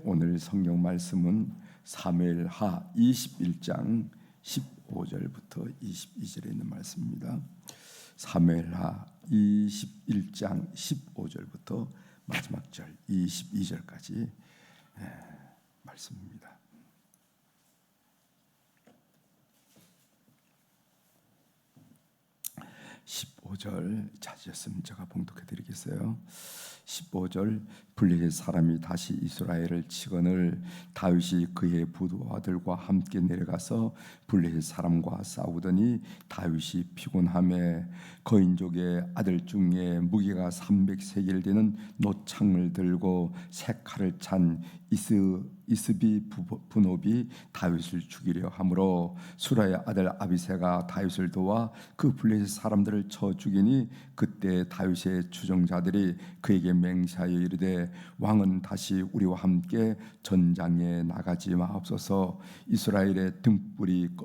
오늘 성경 말씀은 사무엘하 21장 15절부터 22절에 있는 말씀입니다. 사무엘하 21장 15절부터 마지막 절 22절까지 말씀입니다. 15절 찾으셨으면 제가 봉독해 드리겠어요. 15절 블레셋 사람이 다시 이스라엘을 치거늘 다윗이 그의 부하들과 함께 내려가서 블레셋 사람과 싸우더니 다윗이 피곤함에 거인족의 아들 중에 무게가 300세겔 되는 노창을 들고 세 칼을 찬 이스비 분업이 다윗을 죽이려 하므로 수라의 아들 아비새가 다윗을 도와 그 블레셋 사람들을 쳐 죽이니 그때 다윗의 추종자들이 그에게 맹세하여 이르되 왕은 다시 우리와 함께 전장에 나가지 마옵소서 이스라엘의 등불이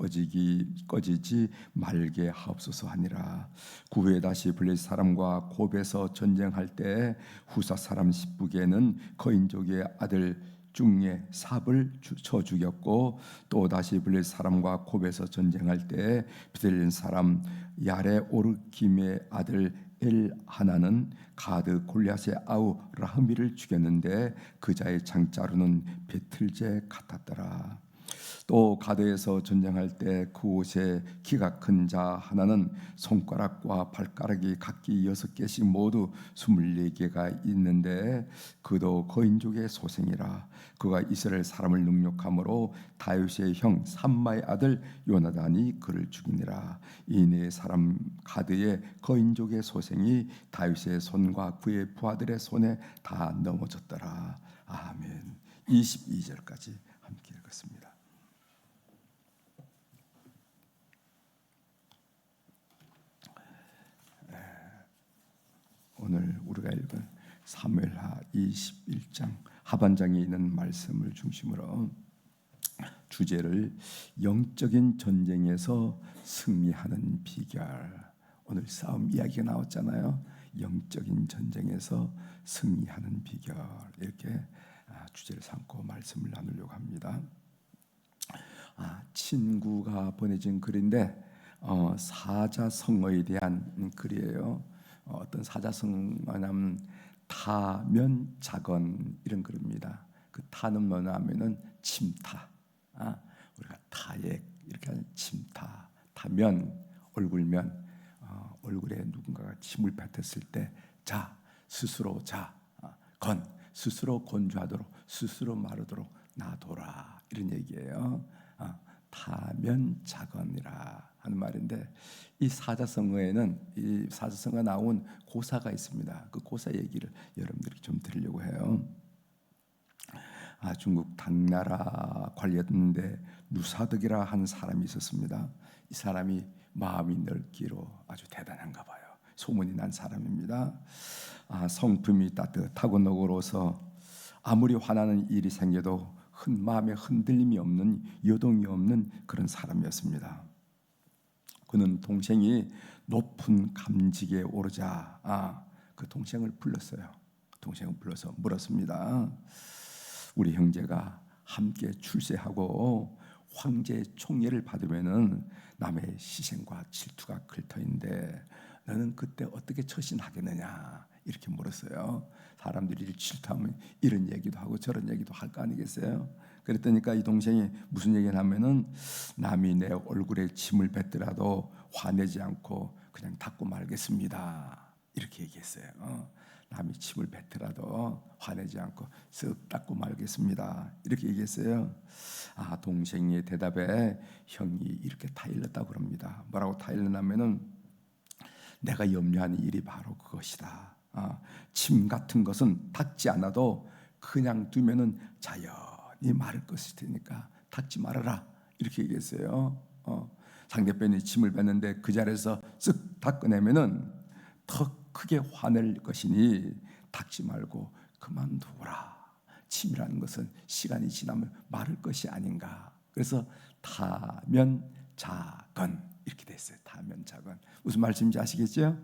꺼지지 말게 하옵소서 하니라. 그 후에 다시 블레셋 사람과 곱에서 전쟁할 때 후사 사람 십부게는 거인족의 아들 중에 삽을 쳐 죽였고 또 다시 블레셋 사람과 곱에서 전쟁할 때 비들린 사람 야레 오르김의 아들 엘하나는 가드 골리앗의 아우 라흐미를 죽였는데 그 자의 장자루는 배틀제 같았더라. 또 가드에서 전쟁할 때 그곳에 키가 큰 자 하나는 손가락과 발가락이 각기 6개씩 모두 24개가 있는데 그도 거인족의 소생이라. 그가 이스라엘 사람을 능욕함으로 다윗의 형 삼마의 아들 요나단이 그를 죽이니라. 이 네 사람 가드의 거인족의 소생이 다윗의 손과 그의 부하들의 손에 다 넘어졌더라. 아멘. 22절까지 함께 읽었습니다. 오늘 우리가 읽은 사무엘하 21장 하반장에 있는 말씀을 중심으로 주제를 영적인 전쟁에서 승리하는 비결, 오늘 싸움 이야기가 나왔잖아요. 영적인 전쟁에서 승리하는 비결, 이렇게 주제를 삼고 말씀을 나누려고 합니다. 친구가 보내진 글인데 사자성어에 대한 글이에요. 어떤 사자성어냐면 타면자건 이런 글입니다. 그 타는 뭐냐면은 침타. 우리가 타액 이렇게 하는 침타. 타면 얼굴면 얼굴에 누군가가 침을 뱉었을 때 자 스스로 건 스스로 건조하도록 스스로 마르도록 놔둬라 이런 얘기예요. 타면자건이라 하는 말인데 이 사자성어에는 이 사자성어가 나온 고사가 있습니다. 그 고사 얘기를 여러분들이 좀 들으려고 해요. 중국 당나라 관리였는데 누사덕이라 하는 사람이 있었습니다. 이 사람이 마음이 넓기로 아주 대단한가 봐요. 소문이 난 사람입니다. 성품이 따뜻하고 너그러워서 아무리 화나는 일이 생겨도 마음에 흔들림이 없는 여동이 없는 그런 사람이었습니다. 그는 동생이 높은 감직에 오르자 그 동생을 불렀어요. 동생을 불러서 물었습니다. 우리 형제가 함께 출세하고 황제의 총애를 받으면은 남의 시생과 질투가 클 터인데 너는 그때 어떻게 처신하겠느냐 이렇게 물었어요. 사람들이 질투하면 이런 얘기도 하고 저런 얘기도 할 거 아니겠어요? 그랬더니까 이 동생이 무슨 얘기를 하면은 남이 내 얼굴에 침을 뱉더라도 화내지 않고 그냥 닦고 말겠습니다 이렇게 얘기했어요. 남이 침을 뱉더라도 화내지 않고 쓱 닦고 말겠습니다 이렇게 얘기했어요. 동생의 대답에 형이 이렇게 타일렀다고 그럽니다. 뭐라고 타일렀냐면은 내가 염려하는 일이 바로 그것이다. 침 같은 것은 닦지 않아도 그냥 두면은 자연히 마를 것일 테니까 닦지 말아라 이렇게 얘기했어요. 상대편이 침을 뱉는데 그 자리에서 쓱 닦아내면은 더 크게 화낼 것이니 닦지 말고 그만두라. 침이라는 것은 시간이 지나면 마를 것이 아닌가. 그래서 타면자건 이렇게 됐어요. 타면자건 무슨 말씀인지 아시겠죠?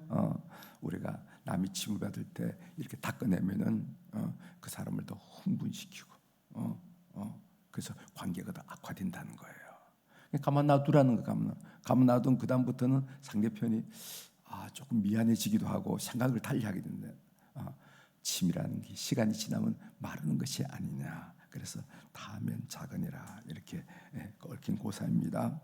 우리가 남이 침을 받을 때 이렇게 닦아내면은 그 사람을 더 흥분시키고 그래서 관계가 더 악화된다는 거예요. 가만 놔두라는 거. 가만 놔두면 그 다음부터는 상대편이 조금 미안해지기도 하고 생각을 달리하게 된다. 침이라는 게 시간이 지나면 마르는 것이 아니냐. 그래서 다하면 작으니라 이렇게 얽힌 고사입니다.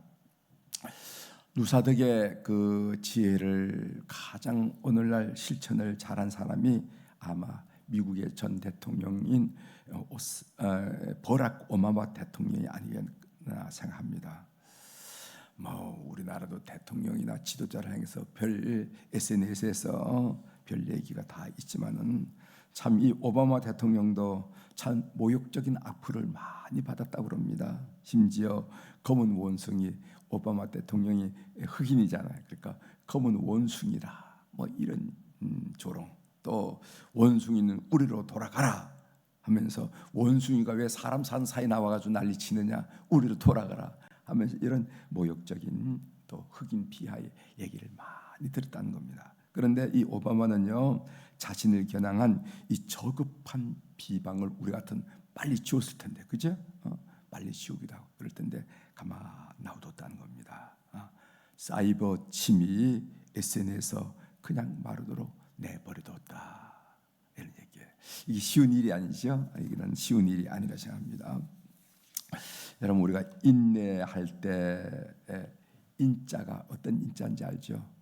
누사덕의 그 지혜를 가장 오늘날 실천을 잘한 사람이 아마 미국의 전 대통령인 버락 오바마 대통령이 아니겠나 생각합니다. 우리나라도 대통령이나 지도자를 향해서 별 SNS에서 별 얘기가 다 있지만은 참 이 오바마 대통령도 참 모욕적인 악플을 많이 받았다고 그럽니다. 심지어 검은 원숭이, 오바마 대통령이 흑인이잖아요. 그러니까 검은 원숭이라 이런 조롱, 또 원숭이는 우리로 돌아가라 하면서 원숭이가 왜 사람 사는 사이 나와가지고 난리치느냐, 우리로 돌아가라 하면서 이런 모욕적인 또 흑인 비하의 얘기를 많이 들었다는 겁니다. 그런데 이 오바마는요, 자신을 겨냥한 이 저급한 비방을 우리 같은 빨리 지웠을 텐데, 그죠? 빨리 지우기도 하고 그럴 텐데 가만 놔뒀다는 겁니다. 사이버 침이 SNS에서 그냥 마르도록 내버려뒀다, 이런 얘기예요. 이게 쉬운 일이 아니죠. 이건 쉬운 일이 아니라 생각합니다. 여러분, 우리가 인내할 때 인자가 어떤 인자인지 알죠?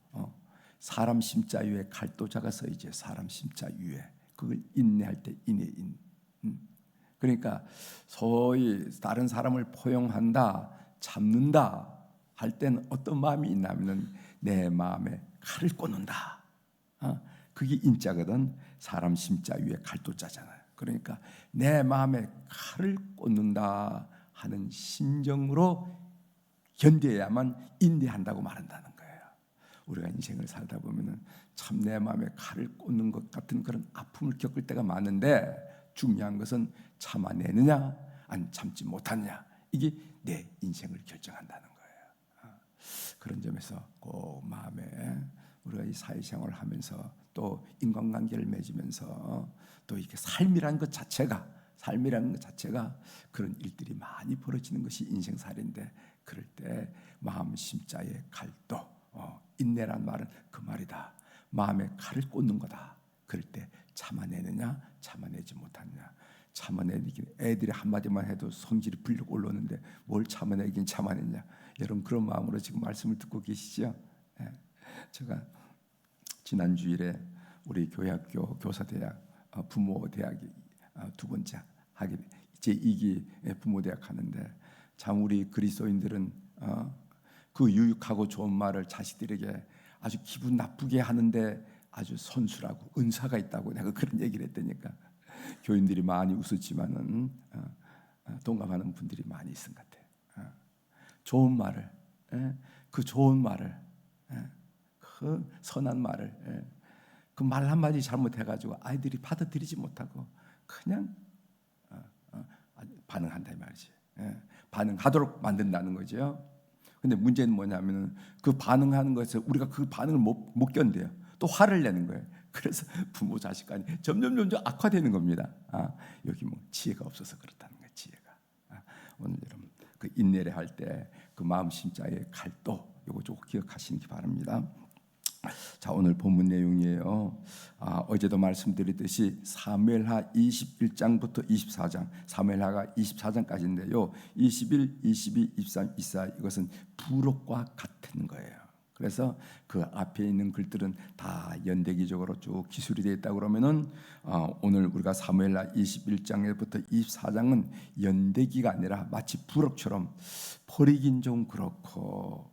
사람 심자 위에 갈도자가 서 있죠. 사람 심자 위에. 그걸 인내할 때 인내인. 그러니까 소위 다른 사람을 포용한다, 잡는다 할 때는 어떤 마음이 있냐면은 내 마음에 칼을 꽂는다. 그게 인자거든. 사람 심자 위에 갈도자잖아요. 그러니까 내 마음에 칼을 꽂는다 하는 심정으로 견뎌야만 인내한다고 말한다는 거예요. 우리가 인생을 살다 보면은 참 내 마음에 칼을 꽂는 것 같은 그런 아픔을 겪을 때가 많은데, 중요한 것은 참아내느냐 안 참지 못하느냐, 이게 내 인생을 결정한다는 거예요. 그런 점에서 꼭 마음에 우리가 이 사회생활을 하면서 또 인간관계를 맺으면서 또 이렇게 삶이라는 것 자체가 그런 일들이 많이 벌어지는 것이 인생살인데, 그럴 때 마음 심자의 칼도, 인내란 말은 그 말이다. 마음에 칼을 꽂는 거다. 그럴 때 참아내느냐 참아내지 못하느냐. 참아내긴 애들이 한마디만 해도 성질이 불룩 올라오는데 뭘 참아내긴 참아내냐. 여러분, 그런 마음으로 지금 말씀을 듣고 계시죠? 제가 지난 주일에 우리 교회학교 교사대학 부모대학 두 번째 하게 제2기 부모대학 하는데, 참 우리 그리스도인들은 그 유익하고 좋은 말을 자식들에게 아주 기분 나쁘게 하는데 아주 선수라고 은사가 있다고 내가 그런 얘기를 했다니까 교인들이 많이 웃었지만은 동감하는 분들이 많이 있은 것 같아요. 좋은 말을, 그 좋은 말을, 그 선한 말을, 그 말 한마디 잘못해가지고 아이들이 받아들이지 못하고 그냥 반응한다 이 말이지. 반응하도록 만든다는 거죠. 근데 문제는 뭐냐면은 그 반응하는 것을 우리가 그 반응을 못 견뎌요. 또 화를 내는 거예요. 그래서 부모 자식 간이 점점 악화되는 겁니다. 여기 지혜가 없어서 그렇다는 거예요. 지혜가. 오늘 여러분 그 인내를 할 때 그 마음 심자의 칼도 요거 좀 기억하시기 바랍니다. 자, 오늘 본문 내용이에요. 어제도 말씀드렸듯이 사무엘하 21장부터 24장, 사무엘하가 24장까지인데요. 21, 22, 23, 24 이것은 부록과 같은 거예요. 그래서 그 앞에 있는 글들은 다 연대기적으로 쭉 기술이 되어 있다고 그러면은 오늘 우리가 사무엘하 21장부터 24장은 연대기가 아니라 마치 부록처럼 버리긴 좀 그렇고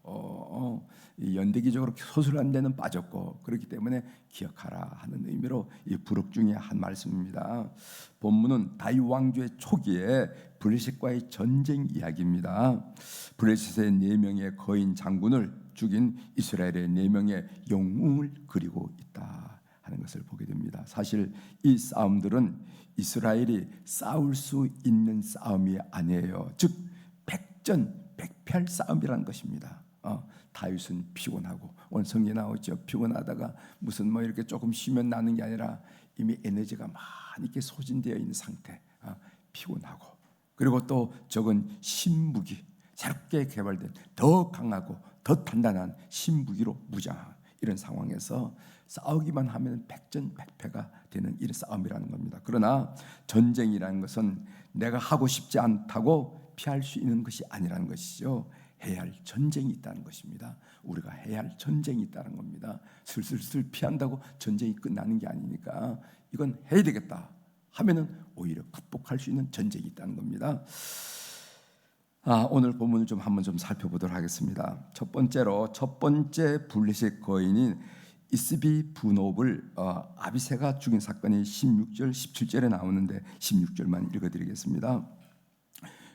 연대기적으로 소술한 데는 빠졌고, 그렇기 때문에 기억하라 하는 의미로 이 부록 중에 한 말씀입니다. 본문은 다윗 왕조의 초기에 블레셋과의 전쟁 이야기입니다. 블레셋의 4명의 거인 장군을 죽인 이스라엘의 4명의 영웅을 그리고 있다 하는 것을 보게 됩니다. 사실 이 싸움들은 이스라엘이 싸울 수 있는 싸움이 아니에요. 즉 백전백패할 싸움이라는 것입니다. 다윗은 피곤하고, 오늘 성경에 나오죠. 피곤하다가 무슨 이렇게 조금 쉬면 나는 게 아니라 이미 에너지가 많이 이렇게 소진되어 있는 상태, 피곤하고 그리고 또 적은 신무기, 새롭게 개발된 더 강하고 더 단단한 신무기로 무장한 이런 상황에서 싸우기만 하면 백전백패가 되는 이런 싸움이라는 겁니다. 그러나 전쟁이라는 것은 내가 하고 싶지 않다고 피할 수 있는 것이 아니라는 것이죠. 해야 할 전쟁이 있다는 것입니다. 우리가 해야 할 전쟁이 있다는 겁니다. 슬슬슬 피한다고 전쟁이 끝나는 게 아니니까 이건 해야 되겠다 하면은 오히려 극복할 수 있는 전쟁이 있다는 겁니다. 오늘 본문을 한번 살펴보도록 하겠습니다. 첫 번째 블레셋 거인인 이스비 분업을 아비새가 죽인 사건이 16절, 17절에 나오는데 16절만 읽어드리겠습니다.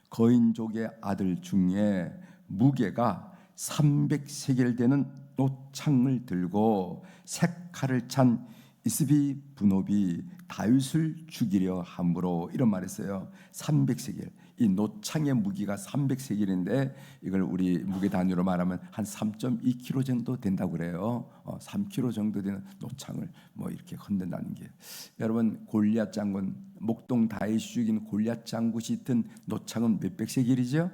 거인족의 아들 중에 무게가 300세겔 되는 노창을 들고 색칼을 찬 이스비 분업이 다윗을 죽이려 함으로 이런 말했어요. 300세겔. 이 노창의 무기가 300세겔인데 이걸 우리 무게 단위로 말하면 한 3.2kg 정도 된다고 그래요. 3kg 정도 되는 노창을 이렇게 건넨다는 게. 여러분 골리앗 장군 목동 다윗이 죽인 골리앗 장군이 든 노창은 몇백 세겔이죠?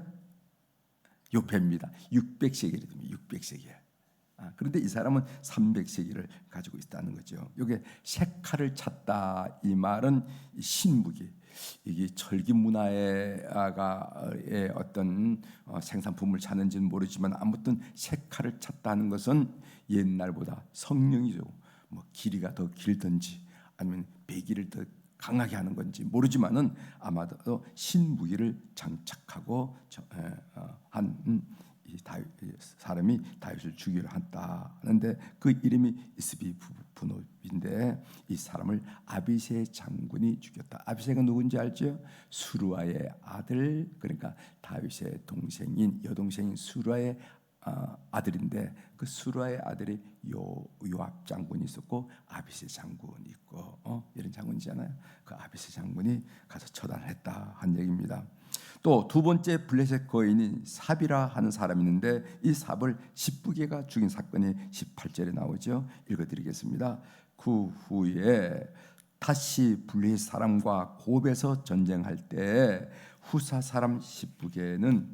요배입니다. 600세겔이 됩니다. 600세겔. 그런데 이 사람은 300세겔을 가지고 있다는 거죠. 이게 색칼을 찼다 이 말은 신무기, 이게 철기 문화의 어떤 생산품을 찾는지는 모르지만 아무튼 색칼을 찼다는 것은 옛날보다 성능이죠. 길이가 더 길든지 아니면 배기를 더 강하게 하는 건지 모르지만은 아마도 신무기를 장착하고 한 사람이 다윗을 죽이려 한다 하는데 그 이름이 이스비 분업인데 이 사람을 아비새 장군이 죽였다. 아비새가 누군지 알죠? 수루아의 아들, 그러니까 다윗의 동생인 여동생인 수루아의 아들인데 그 수루아의 아들이 요압 장군이 있었고 아비새 장군이 있고 이런 장군이잖아요. 그 아비새 장군이 가서 처단을 했다 한 얘기입니다. 또 두 번째 블레셋 거인인 삽이라 하는 사람이 있는데 이 삽을 십부개가 죽인 사건이 18절에 나오죠. 읽어드리겠습니다. 그 후에 다시 블레셋 사람과 곱에서 전쟁할 때 후사 사람 십부개는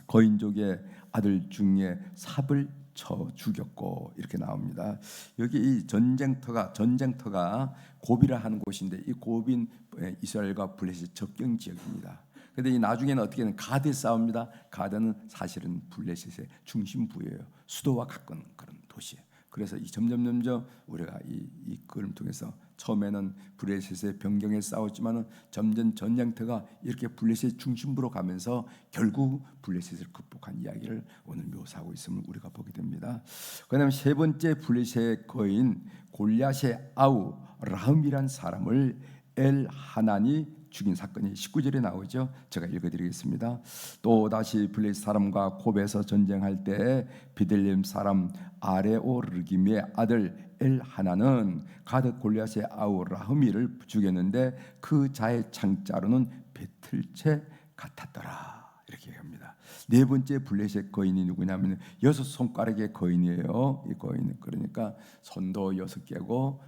거인족의 아들 중에 삽을 쳐 죽였고 이렇게 나옵니다. 여기 이 전쟁터가 곱이라 하는 곳인데 이 곱인 이스라엘과 블레셋 접경 지역입니다. 그런데 이 나중에는 어떻게 되는 가드에 싸웁니다. 가드는 사실은 블레셋의 중심부예요. 수도와 가까운 그런 도시예요. 그래서 이 점점 우리가 이 글을 통해서 처음에는 블레셋의 변경에 싸웠지만은 점점 전쟁터가 이렇게 블레셋 중심부로 가면서 결국 블레셋을 극복한 이야기를 오늘 묘사하고 있음을 우리가 보게 됩니다. 그다음에 세 번째 블레셋 거인 골리앗의 아우 라흠이란 사람을 엘하난이 죽인 사건이 19절에 나오죠. 제가 읽어드리겠습니다. 또 다시 블레셋 사람과 곱에서 전쟁할 때 비들레헴 사람 아레오르김의 아들 엘하나는 가드 골리앗의 아우 라흐미를 죽였는데 그 자의 창자로는 배틀채 같았더라. 이렇게 얘기합니다. 네 번째 블레셋 거인이 누구냐면 6손가락의 거인이에요. 이 거인은 그러니까 손도 6개고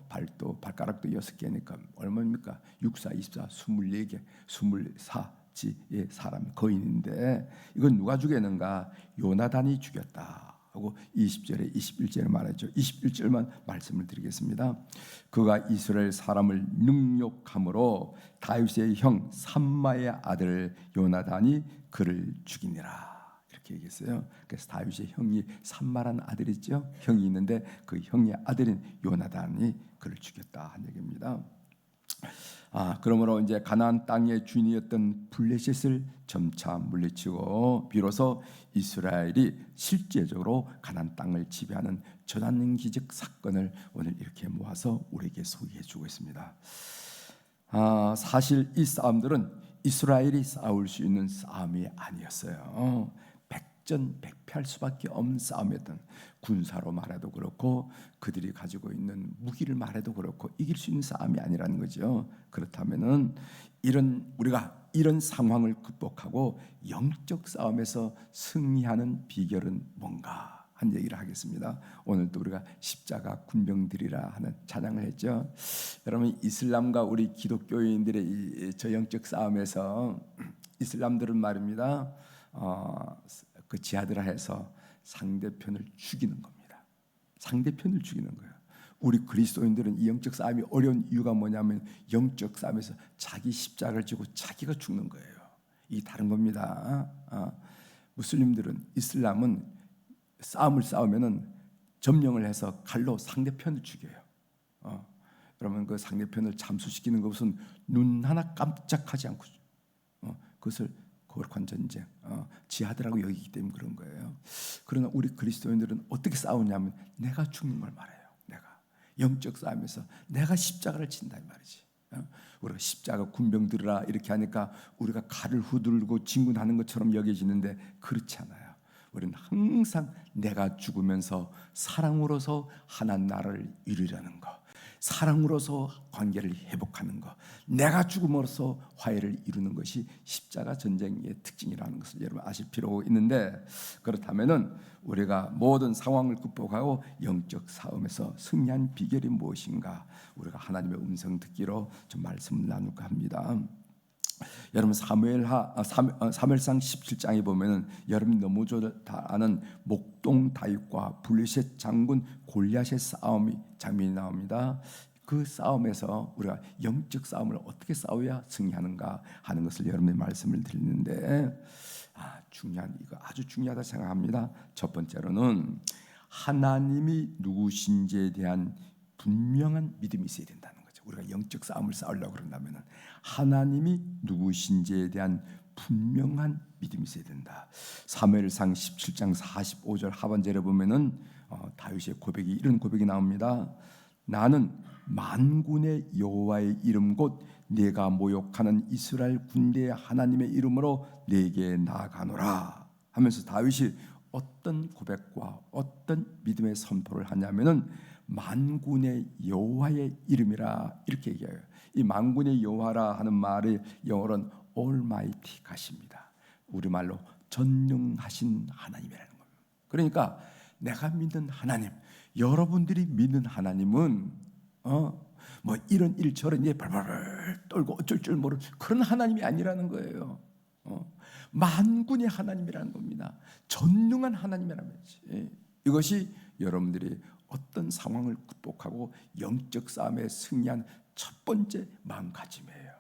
발가락도 6개니까 얼마입니까? 6, 4, 24, 24개, 24지의 사람 거인인데 이건 누가 죽였는가? 요나단이 죽였다 하고 20절에 21절에 말했죠. 21절만 말씀을 드리겠습니다. 그가 이스라엘 사람을 능욕함으로 다윗의 형 삼마의 아들 요나단이 그를 죽이니라 이렇게 얘기했어요. 그래서 다윗의 형이 삼마라는 아들이 있죠. 형이 있는데 그 형의 아들인 요나단이 그를 죽였다 한 얘기입니다. 그러므로 이제 가나안 땅의 주인이었던 블레셋을 점차 물리치고 비로소 이스라엘이 실제적으로 가나안 땅을 지배하는 전환기적 사건을 오늘 이렇게 모아서 우리에게 소개해주고 있습니다. 사실 이 싸움들은 이스라엘이 싸울 수 있는 싸움이 아니었어요. 백전백패할 수밖에 없는 싸움이었던, 군사로 말해도 그렇고 그들이 가지고 있는 무기를 말해도 그렇고 이길 수 있는 싸움이 아니라는 거죠. 그렇다면은 우리가 이런 상황을 극복하고 영적 싸움에서 승리하는 비결은 뭔가 한 얘기를 하겠습니다. 오늘도 우리가 십자가 군병들이라 하는 찬양을 했죠. 여러분, 이슬람과 우리 기독교인들의 이 영적 싸움에서 이슬람들은 말입니다. 그 지하드라 해서 상대편을 죽이는 겁니다. 상대편을 죽이는 거예요. 우리 그리스도인들은 이 영적 싸움이 어려운 이유가 뭐냐면 영적 싸움에서 자기 십자가를 지고 자기가 죽는 거예요. 이게 다른 겁니다. 무슬림들은, 이슬람은 싸움을 싸우면은 점령을 해서 칼로 상대편을 죽여요. 여러분, 그 상대편을 잠수시키는 것은 눈 하나 깜짝하지 않고 그것을 거룩한 전쟁, 지하드라고 여기기 때문에 그런 거예요. 그러나 우리 그리스도인들은 어떻게 싸우냐면 내가 죽는 걸 말해요. 내가 영적 싸움에서 내가 십자가를 진다 이 말이지. 우리가 십자가 군병들이라 이렇게 하니까 우리가 칼을 후들고 진군하는 것처럼 여겨지는데 그렇지 않아요. 우리는 항상 내가 죽으면서 사랑으로서 하나님 나라를 이루려는 거, 사랑으로서 관계를 회복하는 것, 내가 죽음으로써 화해를 이루는 것이 십자가 전쟁의 특징이라는 것을 여러분 아실 필요가 있는데, 그렇다면은 우리가 모든 상황을 극복하고 영적 싸움에서 승리한 비결이 무엇인가, 우리가 하나님의 음성 듣기로 좀 말씀을 나눌까 합니다. 여러분, 사무엘상 17장에 보면은 여러분 너무 다 아는 목동 다윗과 블레셋 장군 골리앗의 싸움이 장면이 나옵니다. 그 싸움에서 우리가 영적 싸움을 어떻게 싸워야 승리하는가 하는 것을 여러분의 말씀을 드리는데, 이거 아주 중요하다 생각합니다. 첫 번째로는 하나님이 누구신지에 대한 분명한 믿음이 있어야 된다는 거죠. 우리가 영적 싸움을 싸우려고 그런다면 하나님이 누구신지에 대한 분명한 믿음이 있어야 된다. 사무엘상 17장 45절 하반절에 보면은 다윗의 고백이, 이런 고백이 나옵니다. 나는 만군의 여호와의 이름 곧 네가 모욕하는 이스라엘 군대의 하나님의 이름으로 네게 나아가노라 하면서 다윗이 어떤 고백과 어떤 믿음의 선포를 하냐면은 만군의 여호와의 이름이라 이렇게 얘기해요. 이 만군의 여호와라 하는 말이 영어로는 Almighty God입니다. 우리말로 전능하신 하나님이라는 겁니다. 그러니까 내가 믿는 하나님, 여러분들이 믿는 하나님은 뭐 이런 일 저런 일 발발 떨고 어쩔 줄 모르는 그런 하나님이 아니라는 거예요. 만군의 하나님이라는 겁니다. 전능한 하나님이라는 거지. 이것이 여러분들이 어떤 상황을 극복하고 영적 싸움에 승리한 첫 번째 마음가짐이에요.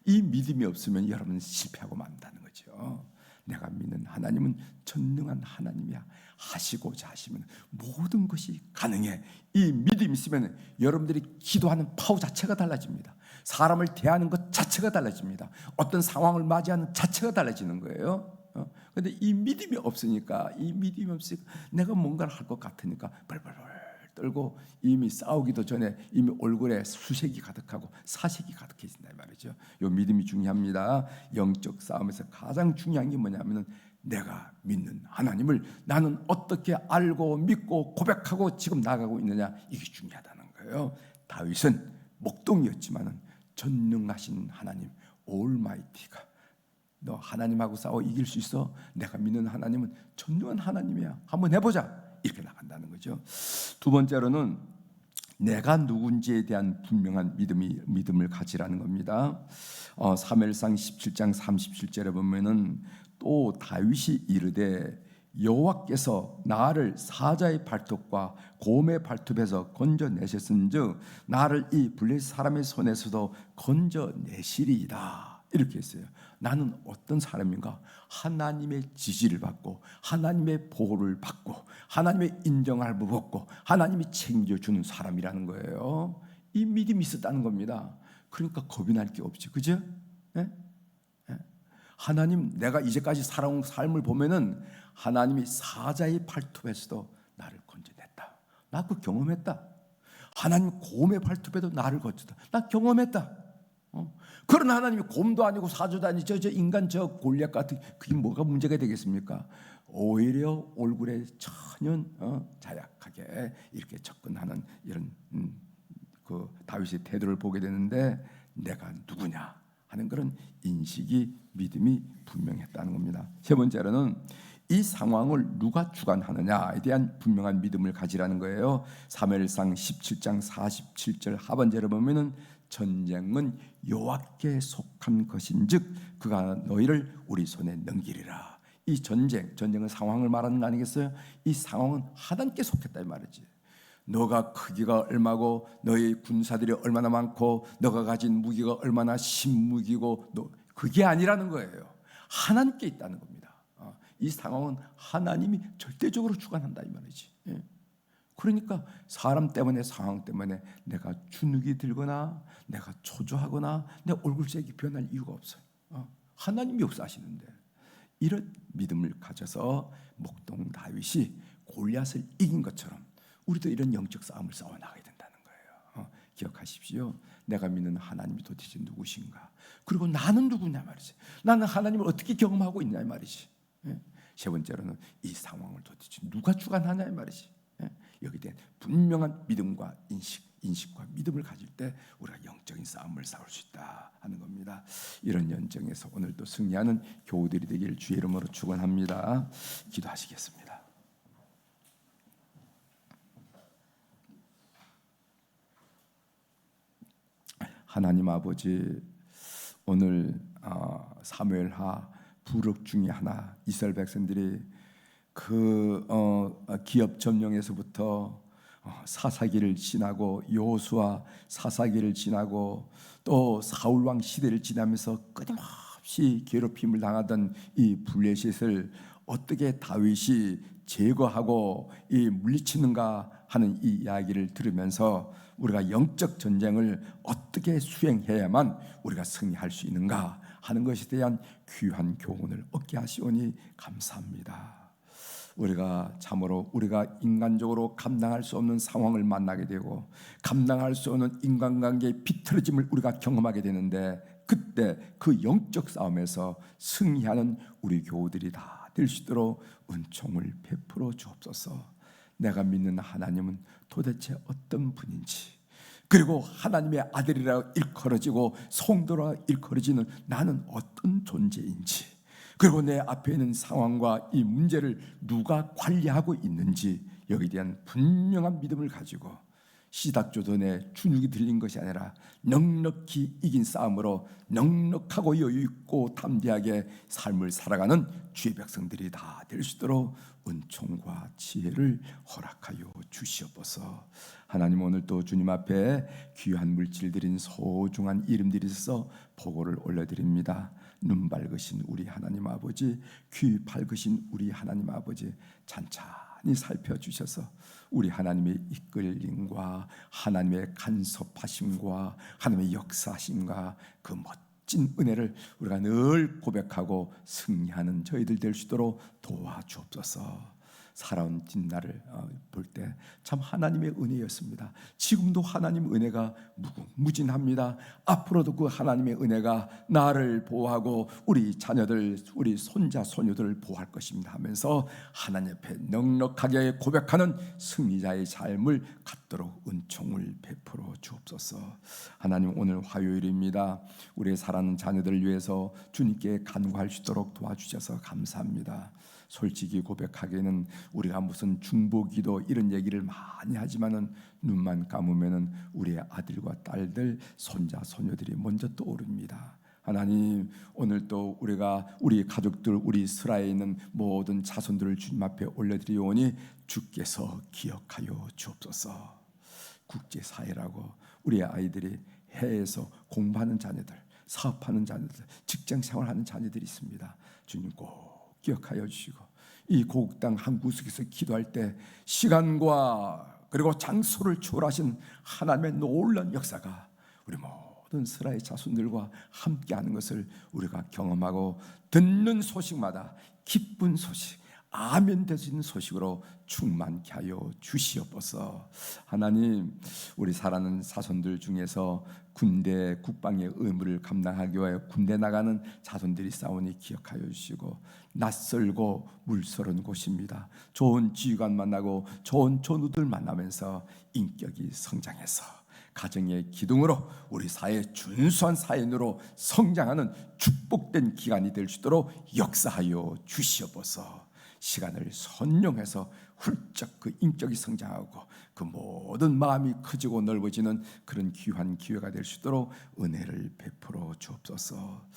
이 믿음이 없으면 여러분은 실패하고 만다는 거죠. 내가 믿는 하나님은 전능한 하나님이야. 하시고자 하시면 모든 것이 가능해. 이 믿음이 있으면 여러분들이 기도하는 파워 자체가 달라집니다. 사람을 대하는 것 자체가 달라집니다. 어떤 상황을 맞이하는 자체가 달라지는 거예요. 그런데 이 믿음이 없으니까, 내가 뭔가를 할 것 같으니까 벌벌 떨고 이미 싸우기도 전에 이미 얼굴에 수색이 가득하고 사색이 가득해진다 말이죠. 이 믿음이 중요합니다. 영적 싸움에서 가장 중요한 게 뭐냐면은 내가 믿는 하나님을 나는 어떻게 알고 믿고 고백하고 지금 나가고 있느냐, 이게 중요하다는 거예요. 다윗은 목동이었지만은 전능하신 하나님 올마이티가, 너 하나님하고 싸워 이길 수 있어? 내가 믿는 하나님은 전능한 하나님이야. 한번 해보자. 이렇게 나간다는 거죠. 두 번째로는 내가 누군지에 대한 분명한 믿음을 가지라는 겁니다. 사무엘상 17장 37절에 보면은 또 다윗이 이르되 여호와께서 나를 사자의 발톱과 곰의 발톱에서 건져내셨은즉 나를 이 블레셋 사람의 손에서도 건져내시리이다. 이렇게 했어요. 나는 어떤 사람인가? 하나님의 지지를 받고 하나님의 보호를 받고 하나님의 인정을 받고 하나님이 챙겨주는 사람이라는 거예요. 이 믿음이 있었다는 겁니다. 그러니까 겁이 날 게 없지, 그죠? 네? 하나님, 내가 이제까지 살아온 삶을 보면은 하나님이 사자의 발톱에서도 나를 건져냈다. 나 그 경험했다. 하나님 곰의 발톱에도 나를 건졌다. 나 경험했다. 그런 하나님이 곰도 아니고 사자도 아니고 저 인간 저 골리앗 같은, 그게 뭐가 문제가 되겠습니까? 오히려 얼굴에 전혀 자약하게 이렇게 접근하는 이런 그 다윗의 태도를 보게 되는데, 내가 누구냐 하는 그런 인식이, 믿음이 분명했다는 겁니다. 세 번째로는 이 상황을 누가 주관하느냐에 대한 분명한 믿음을 가지라는 거예요. 사무엘상 17장 47절 하반절에 보면은 전쟁은 여호와께 속한 것인즉 그가 너희를 우리 손에 넘기리라. 이 전쟁은 상황을 말하는 거 아니겠어요? 이 상황은 하나님께 속했다 이 말이지. 너가 크기가 얼마고 너희 군사들이 얼마나 많고 너가 가진 무기가 얼마나 신무기고 그게 아니라는 거예요. 하나님께 있다는 겁니다. 이 상황은 하나님이 절대적으로 주관한다 이 말이지. 그러니까 사람 때문에 상황 때문에 내가 주눅이 들거나 내가 초조하거나 내 얼굴색이 변할 이유가 없어요. 하나님이 역사하시는데 이런 믿음을 가져서 목동 다윗이 골리앗을 이긴 것처럼 우리도 이런 영적 싸움을 싸워나가야 된다는 거예요. 기억하십시오. 내가 믿는 하나님이 도대체 누구신가? 그리고 나는 누구냐 말이지. 나는 하나님을 어떻게 경험하고 있냐 말이지. 세 번째로는 이 상황을 도대체 누가 주관하냐 말이지. 여기에 대한 분명한 믿음과 인식과 믿음을 가질 때 우리가 영적인 싸움을 싸울 수 있다 하는 겁니다. 이런 연정에서 오늘도 승리하는 교우들이 되기를 주의 이름으로 축원합니다. 기도하시겠습니다. 하나님 아버지, 오늘 사무엘하 부록 중에 하나 이스라엘 백성들이 기업 점령에서부터 사사기를 지나고 여호수아 사사기를 지나고 또 사울 왕 시대를 지나면서 끊임없이 괴롭힘을 당하던 이 블레셋을 어떻게 다윗이 제거하고 물리치는가 하는 이 이야기를 들으면서 우리가 영적 전쟁을 어떻게 수행해야만 우리가 승리할 수 있는가 하는 것에 대한 귀한 교훈을 얻게 하시오니 감사합니다. 우리가 참으로 우리가 인간적으로 감당할 수 없는 상황을 만나게 되고 감당할 수 없는 인간관계의 비틀어짐을 우리가 경험하게 되는데 그때 그 영적 싸움에서 승리하는 우리 교우들이 다 될 수 있도록 은총을 베풀어 주옵소서. 내가 믿는 하나님은 도대체 어떤 분인지, 그리고 하나님의 아들이라 일컬어지고 성도라 일컬어지는 나는 어떤 존재인지, 그리고 내 앞에 있는 상황과 이 문제를 누가 관리하고 있는지 여기에 대한 분명한 믿음을 가지고 시닥조던에 주눅이 들린 것이 아니라 넉넉히 이긴 싸움으로 넉넉하고 여유있고 담대하게 삶을 살아가는 주의 백성들이 다 될 수 있도록 은총과 지혜를 허락하여 주시옵소서. 하나님, 오늘 또 주님 앞에 귀한 물질들인 소중한 이름들이 있어서 보고를 올려드립니다. 눈 밝으신 우리 하나님 아버지, 귀 밝으신 우리 하나님 아버지, 찬찬히 살펴주셔서 우리 하나님의 이끌림과 하나님의 간섭하심과 하나님의 역사하심과 그 멋진 은혜를 우리가 늘 고백하고 승리하는 저희들 될 수 있도록 도와주옵소서. 살아온 뒷날을 볼 때 참 하나님의 은혜였습니다. 지금도 하나님 은혜가 무궁무진합니다. 앞으로도 그 하나님의 은혜가 나를 보호하고 우리 자녀들, 우리 손자 손녀들을 보호할 것입니다 하면서 하나님 앞에 넉넉하게 고백하는 승리자의 삶을 갖도록 은총을 베풀어 주옵소서. 하나님, 오늘 화요일입니다. 우리의 사랑하는 자녀들을 위해서 주님께 간구할 수 있도록 도와주셔서 감사합니다. 솔직히 고백하기에는 우리가 무슨 중보기도 이런 얘기를 많이 하지만은 눈만 감으면은 우리의 아들과 딸들, 손자, 손녀들이 먼저 떠오릅니다. 하나님, 오늘 또 우리가 우리 가족들, 우리 스라에 있는 모든 자손들을 주님 앞에 올려드리오니 주께서 기억하여 주옵소서. 국제사회라고 우리의 아이들이 해외에서 공부하는 자녀들, 사업하는 자녀들, 직장생활하는 자녀들이 있습니다. 주님 꼭 기억하여 주시고 이 고국 땅 한 구석에서 기도할 때 시간과 그리고 장소를 초월하신 하나님의 놀라운 역사가 우리 모든 스라의 자손들과 함께하는 것을 우리가 경험하고 듣는 소식마다 기쁜 소식, 아멘 되시는 소식으로 충만케 하여 주시옵소서. 하나님, 우리 사랑하는 자손들 중에서 군대 국방의 의무를 감당하기 위하여 군대 나가는 자손들이 싸우니 기억하여 주시고, 낯설고 물서른 곳입니다. 좋은 지휘관 만나고 좋은 전우들 만나면서 인격이 성장해서 가정의 기둥으로 우리 사회 준수한 사회인으로 성장하는 축복된 기간이 될 수 있도록 역사하여 주시옵소서. 시간을 선용해서 훌쩍 그 인격이 성장하고 그 모든 마음이 커지고 넓어지는 그런 귀한 기회가 될 수 있도록 은혜를 베풀어 주옵소서.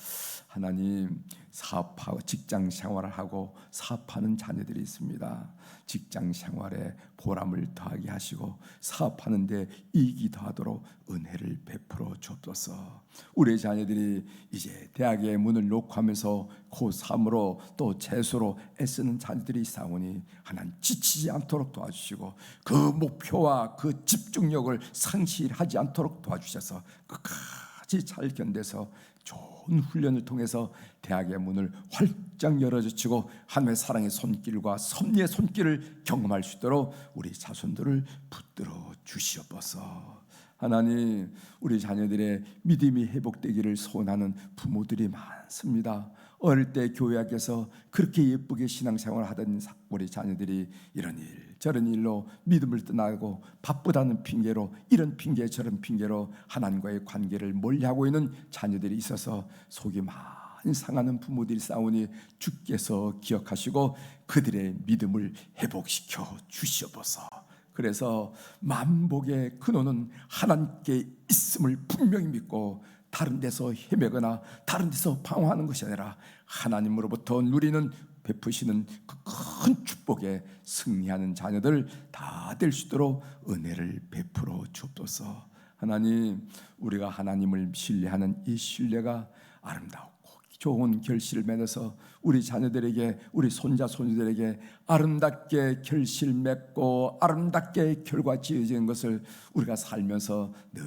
하나님, 사업하고 직장 생활을 하고 사업하는 자녀들이 있습니다. 직장 생활에 보람을 더하게 하시고 사업하는 데 이익이 더하도록 은혜를 베풀어 주옵소서. 우리 자녀들이 이제 대학의 문을 놓고 하면서 고3으로 또 재수로 애쓰는 자녀들이 있사오니 하나님 지치지 않도록 도와주시고 그 목표와 그 집중력을 상실하지 않도록 도와주셔서 끝까지 잘 견뎌서 좋은 훈련을 통해서 대학의 문을 활짝 열어젖히고 하나님의 사랑의 손길과 섭리의 손길을 경험할 수 있도록 우리 자손들을 붙들어 주시옵소서. 하나님, 우리 자녀들의 믿음이 회복되기를 소원하는 부모들이 많습니다. 어릴 때 교회학에서 그렇게 예쁘게 신앙생활을 하던 우리 자녀들이 이런 일 저런 일로 믿음을 떠나고 바쁘다는 핑계로 이런 핑계 저런 핑계로 하나님과의 관계를 멀리하고 있는 자녀들이 있어서 속이 많이 상하는 부모들이 싸우니 주께서 기억하시고 그들의 믿음을 회복시켜 주시옵소서. 그래서 만복의 근원은 하나님께 있음을 분명히 믿고 다른 데서 헤매거나 다른 데서 방황하는 것이 아니라 하나님으로부터 누리는 베푸시는 그 큰 축복에 승리하는 자녀들 다 될 수 있도록 은혜를 베풀어 주옵소서. 하나님, 우리가 하나님을 신뢰하는 이 신뢰가 아름답고 좋은 결실을 맺어서 우리 자녀들에게 우리 손자 손주들에게 아름답게 결실 맺고 아름답게 결과 지어지는 것을 우리가 살면서 늘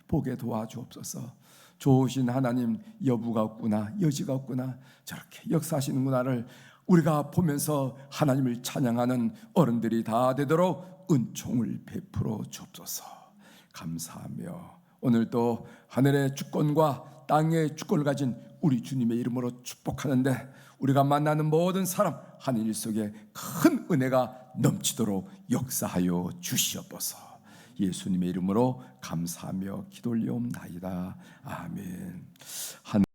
보게 도와주옵소서. 좋으신 하나님, 여부가 없구나 여지가 없구나 저렇게 역사하시는구나를 우리가 보면서 하나님을 찬양하는 어른들이 다 되도록 은총을 베풀어 주옵소서. 감사하며 오늘도 하늘의 주권과 땅의 주권을 가진 우리 주님의 이름으로 축복하는데 우리가 만나는 모든 사람 하늘 속에 큰 은혜가 넘치도록 역사하여 주시옵소서. 예수님의 이름으로 감사하며 기도 올리옵나이다. 아멘.